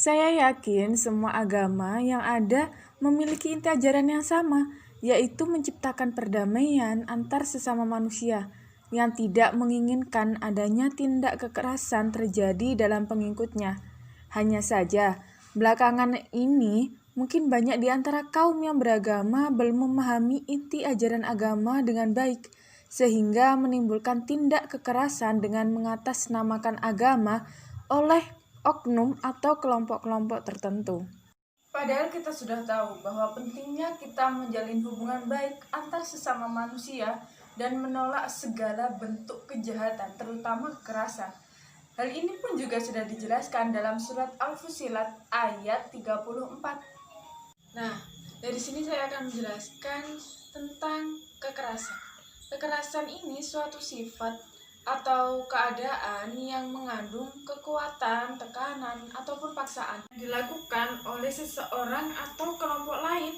Saya yakin semua agama yang ada memiliki inti ajaran yang sama, yaitu menciptakan perdamaian antar sesama manusia yang tidak menginginkan adanya tindak kekerasan terjadi dalam pengikutnya. Hanya saja, belakangan ini mungkin banyak di antara kaum yang beragama belum memahami inti ajaran agama dengan baik, sehingga menimbulkan tindak kekerasan dengan mengatasnamakan agama oleh oknum atau kelompok-kelompok tertentu. Padahal kita sudah tahu bahwa pentingnya kita menjalin hubungan baik antar sesama manusia dan menolak segala bentuk kejahatan, terutama kekerasan. Hal ini pun juga sudah dijelaskan dalam surat Al-Fussilat ayat 34. Nah, dari sini saya akan menjelaskan tentang kekerasan. Kekerasan ini suatu sifat atau keadaan yang mengandung kekuatan, tekanan, ataupun paksaan dilakukan oleh seseorang atau kelompok lain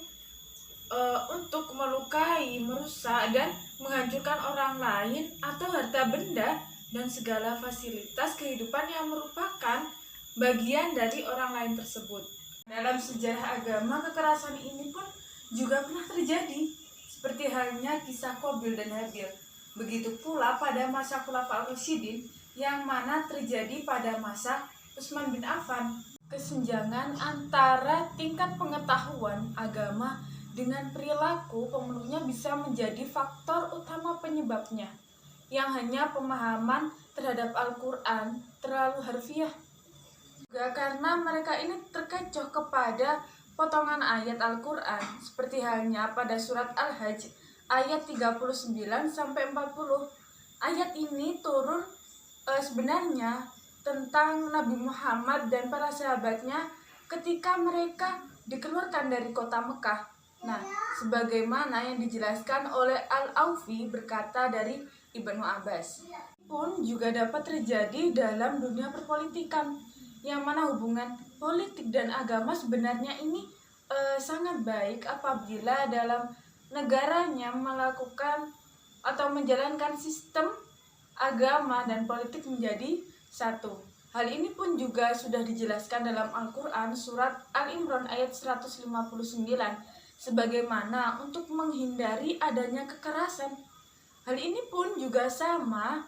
untuk melukai, merusak, dan menghancurkan orang lain atau harta benda dan segala fasilitas kehidupan yang merupakan bagian dari orang lain tersebut. Dalam sejarah agama, kekerasan ini pun juga pernah terjadi, seperti halnya kisah Qabil dan Habil. Begitu pula pada masa Khulafaur Rasyidin yang mana terjadi pada masa Utsman bin Affan. Kesenjangan antara tingkat pengetahuan agama dengan perilaku pemeluknya bisa menjadi faktor utama penyebabnya, yang hanya pemahaman terhadap Al-Quran terlalu harfiah. Juga karena mereka ini terkecoh kepada potongan ayat Al-Quran, seperti halnya pada surat Al-Hajj ayat 39-40. Ayat ini turun sebenarnya tentang Nabi Muhammad dan para sahabatnya ketika mereka dikeluarkan dari kota Mekah. Nah, sebagaimana yang dijelaskan oleh Al-Aufi berkata dari Ibnu Abbas, pun juga dapat terjadi dalam dunia perpolitikan, yang mana hubungan politik dan agama sebenarnya ini sangat baik apabila dalam negaranya melakukan atau menjalankan sistem agama dan politik menjadi satu. Hal ini pun juga sudah dijelaskan dalam Al-Quran surat Al-Imran ayat 159, sebagaimana untuk menghindari adanya kekerasan. Hal ini pun juga sama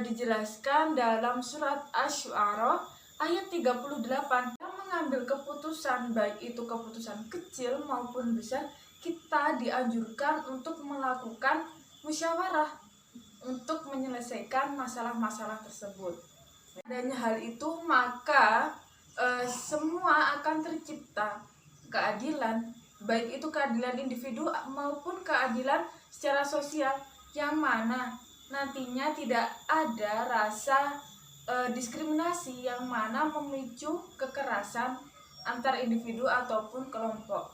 dijelaskan dalam surat Asy-Syu'ara ayat 38. Mengambil keputusan, baik itu keputusan kecil maupun besar, kita dianjurkan untuk melakukan musyawarah untuk menyelesaikan masalah-masalah tersebut. Adanya hal itu, maka semua akan tercipta keadilan, baik itu keadilan individu maupun keadilan secara sosial, yang mana nantinya tidak ada rasa diskriminasi yang mana memicu kekerasan antar individu ataupun kelompok.